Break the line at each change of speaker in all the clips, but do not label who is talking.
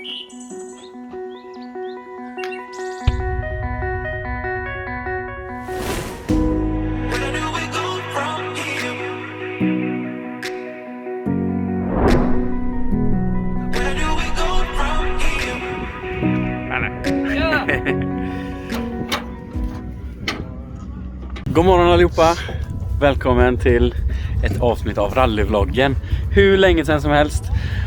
God morgon allihopa. Välkommen till ett avsnitt av rallyvloggen. Hur länge sedan som helst.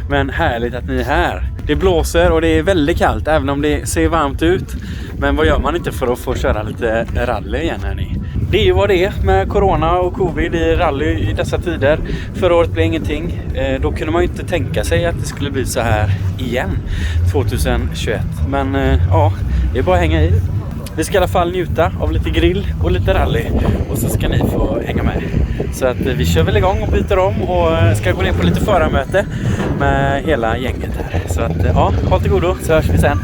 Men härligt att ni är här. Det blåser och det är väldigt kallt även om det ser varmt ut. Men vad gör man inte för att få köra lite rally igen här ni? Det är ju vad det är med corona och covid i rally i dessa tider. Förra året blev ingenting. Då kunde man ju inte tänka sig att det skulle bli så här igen 2021. Men ja, det är bara att hänga i. Vi ska i alla fall njuta av lite grill och lite rally. Och så ska ni få hänga med. Så att vi kör väl igång och byter om. Och ska gå ner på lite förarmöte med hela gänget här. Så att ja, håll till godo så hörs vi sen.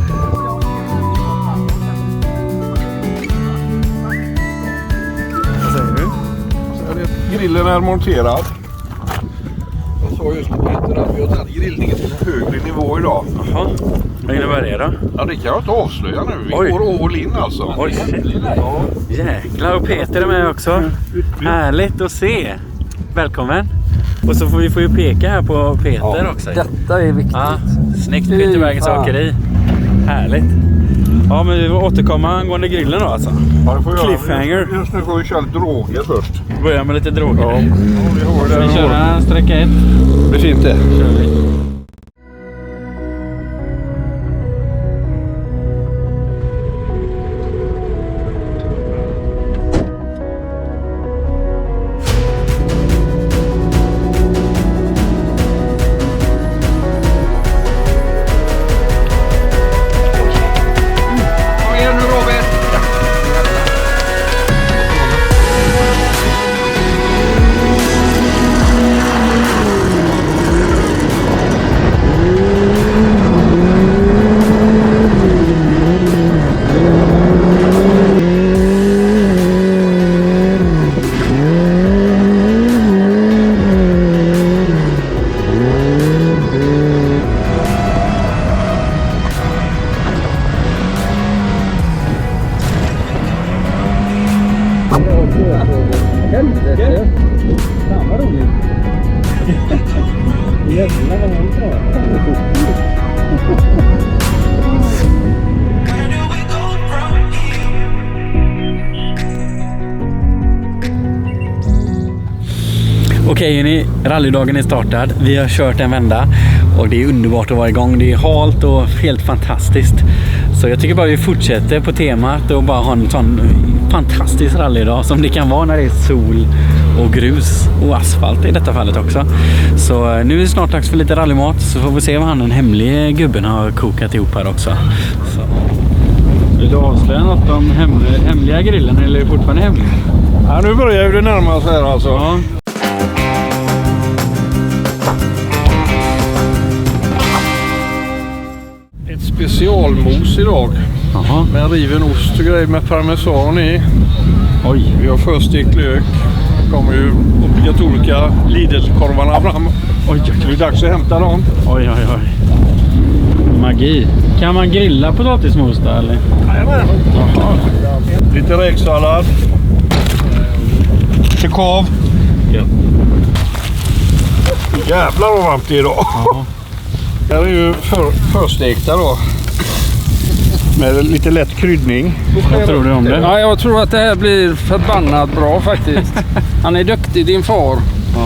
Vad säger du?
Grillen är monterad. Jag sa just på Peter att vi har tagit grillningen till en högre nivå idag.
Jaha, vad innebär det då?
Ja, det kan jag inte avslöja nu. Vi
Oj.
går all in alltså.
Oj, jäklar, och Peter är med också. Härligt att se. Välkommen. Och så får vi ju peka här på Peter också.
Detta är viktigt.
Ja, snyggt Peter Bergens åkeri. Härligt. Ja, men vi får återkomma angående grillen då alltså.
Ja, det får jag.
Cliffhanger.
Just nu får vi köra droger först.
Börja med lite droger.
Ja, vi har det.
Vi kör en sträcka 1.
Det är fint det.
Kör vi.
Kom igen nu Robert.
Helvete. Fan vad roligt. Jävlar vad han pratar.
Okej, hörni, rallydagen är startad. Vi har kört en vända och det är underbart att vara igång. Det är halt och helt fantastiskt. Så jag tycker bara vi fortsätter på temat och bara ha en sån fantastisk rallydag som det kan vara när det är sol och grus och asfalt i detta fallet också. Så nu är det snart dags för lite rallymat, så får vi se vad han den hemliga gubben har kokat ihop här också. Så. Vill du avslöja något om hemliga grillen eller är det fortfarande hemlig?
Ja, nu börjar ju det närma sig här alltså.
Ja.
Ett specialmos idag.
Jaha.
Med riven ost och grejer med parmesan i.
Oj.
Vi har förstekt lök. Kommer ju obligatoriska Lidl-korvarna fram.
Oj, oj,
Det är dags att hämta dem.
oj, oj, oj. Magi. Kan man grilla potatismos då eller?
Jajamän. Lite räksallad. Lite korv.
Ja.
Jävlar vad varmt det är idag.
Ja.
Det här är ju förstekta då. Med lite lätt kryddning.
Vad tror du om det?
Ja, jag tror att det här blir förbannat bra faktiskt. Han är duktig, din far.
Ja,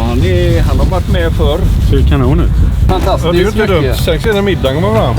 han har varit med förr.
Ser kanon ut.
Ja, det är ju
Fantastiskt
inte dumt.
mycket.
Sen ser middagen kommer fram.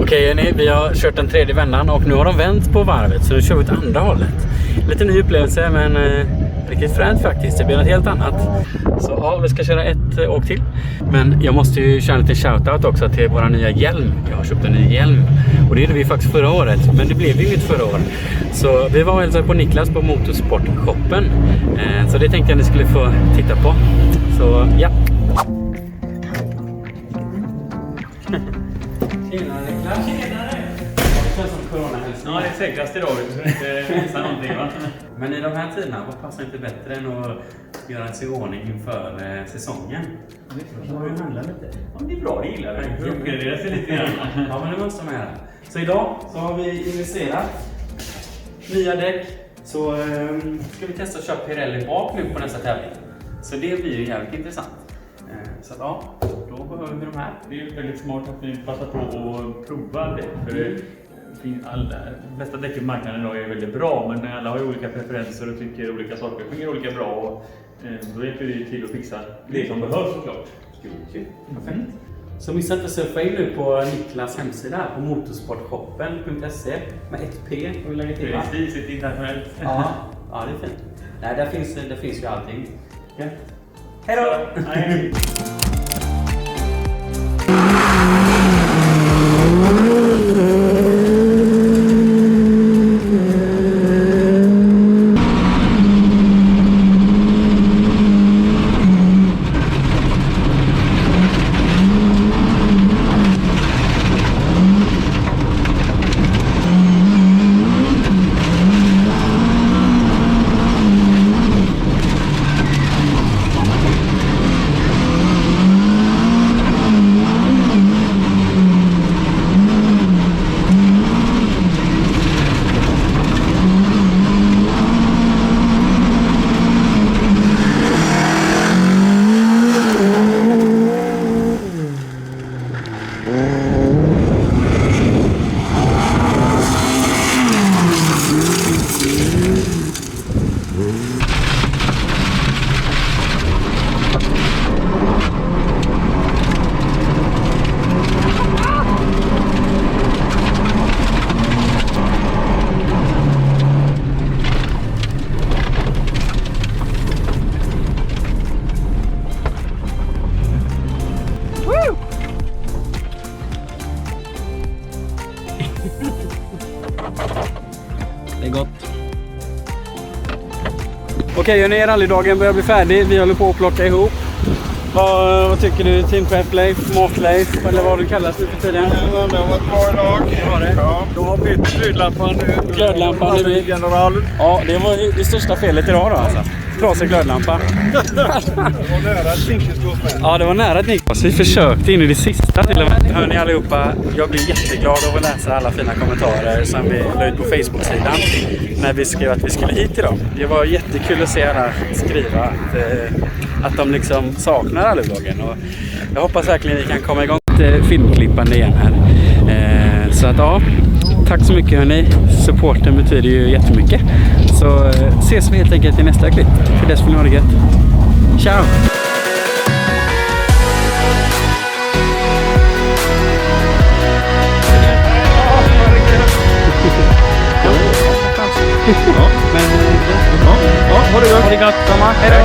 Okej, Jenny, vi har kört den tredje vändan och nu har de vänt på varvet, så nu kör vi åt andra hållet. Lite ny upplevelse, men riktigt fränt faktiskt. Det blir något helt annat. Så ja, vi ska köra ett åk till. Men jag måste ju köra lite shoutout också till våra nya hjälm. Jag har köpt en ny hjälm och det gjorde vi faktiskt förra året, men det blev ju inget förra året. Så vi var och hälsade på Niklas på Motorsport-shoppen. Så det tänkte jag ni skulle få titta på. Så ja. Tjenare Niklas. Tjenare. Det känns som coronahälsning.
Ja, det är säkrast idag. Så det inte missar någonting, va?
Men i de här tiderna, vad passar inte bättre än att göra sig i ordning inför säsongen? Så har vi handlat lite.
Ja, det är bra, det gillar jag. Uppgraderar sig lite grann.
Ja, men det måste man göra. Så idag så har vi investerat nya däck. Så ska vi testa att köra Pirelli bak nu på nästa tävling. Så det blir ju jävligt intressant. Så ja, då behöver vi de här.
Det är ju väldigt smart att vi passar på att prova det. För alla bästa däcken på marknaden idag är väldigt bra, men alla har ju olika preferenser och tycker olika saker fungerar olika bra. Och då hjälper vi till att fixa det som behövs såklart.
Perfekt. Så missa inte att surfa in nu på Niklas hemsida på motorsportshoppen.se med 1P och vi lägger till.
Precis, ett internationellt.
Ja, det är fint. Nej, där finns ju allting. Ja. Hej då!
Hej.
Det är gott. Okej, Jenny, rallydagen börjar bli färdig. Vi håller på att plocka ihop. Vad tycker du? Team Prep Leif, Mat Leif, eller vad du kallas nu för tiden?
Det har varit bra idag. Ja, de har bytt glödlampan nu.
Glödlampan är bytt. Ja, det var det största felet idag då alltså. Trasig glödlampa.
Det var nära ett vinkelskott med.
Ja, det var nära ett Niklas. Vi försökte in i det sista till och med. Hör ni allihopa, jag blir jätteglad av att läsa alla fina kommentarer som vi la ut på Facebook-sidan när vi skrev att vi skulle hit idag. Det var jättekul att se alla skriva att de liksom saknar rallyvloggen. Och jag hoppas verkligen vi kan komma igång med filmklippande igen här. Så att ja, tack så mycket hörni. Supporten betyder ju jättemycket. Så ses vi helt enkelt i nästa klipp. För dess får ni ha det gött. Ciao!
Ha det gott.
Ha det gott, mamma. Hej då!